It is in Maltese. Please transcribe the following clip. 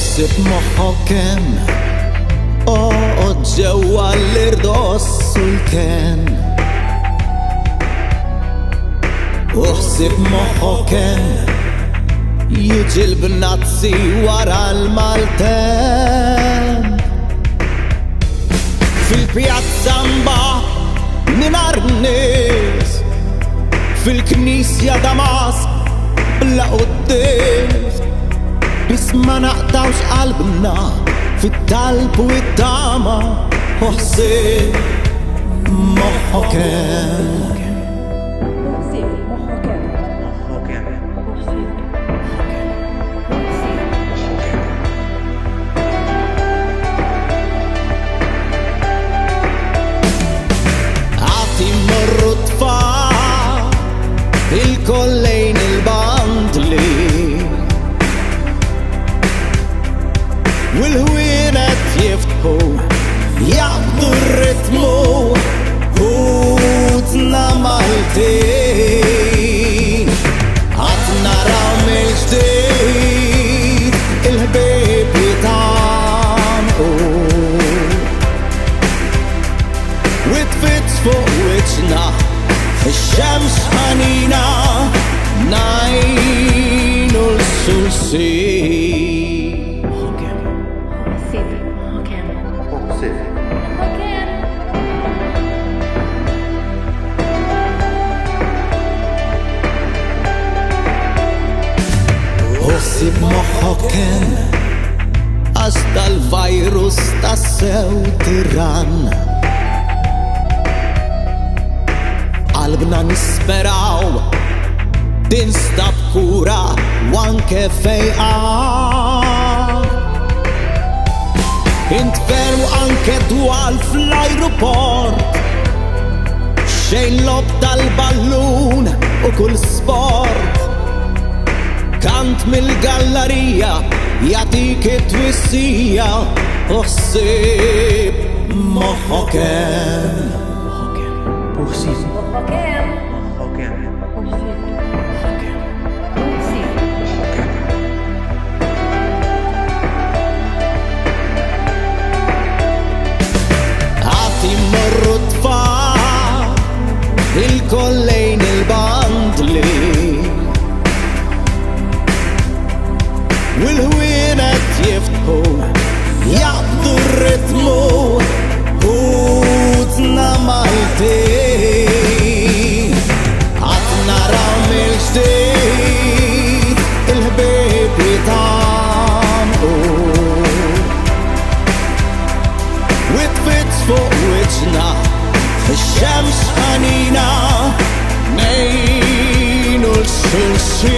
ħsieb moħħok hemm ġewwa l-irdoss u l-ken. Ħsieb moħħok hemm jiġi l-bnazzi wara l-maltem. Fil-pjazza mbagħad mingħajr nies, fil-knisja Damask bla quddiem. Biss ma naqtawx qalbna fit-talb u t-tama ħsieb moħħok hemm. Għati morru tfal il-kollejn il-bantli u l-ħwienet jiftħu jaqbdu r-ritmu ħutna Maltin. Għad naraw mill-ġdid il-ħbieb jitamqu u tfitx fuq wiċċna ix-xemx ħanina ngħinu l-sulsin. Ħsieb moħħok hemm għax tal-virus tassew tiran. Qalbna nisperaw tinstab kura u anke fejqan. Intferu anke dwar fl-ajruport xejn lob tal-ballun u kull sport. Kant mill-gallerija jagħtik it-twissija ħsieb moħħok hemm. Ħsieb moħħok hemm. Għati morru tfal il-kollejn il-bantli u l-ħwienet jiftħu jaqbdu r-ritmu ħutna Maltin. Għad naraw mill-ġdid il-ħbieb jitamqu u tfitx fuq wiċċna ix-xemx ħanina ngħinu l-sulsin.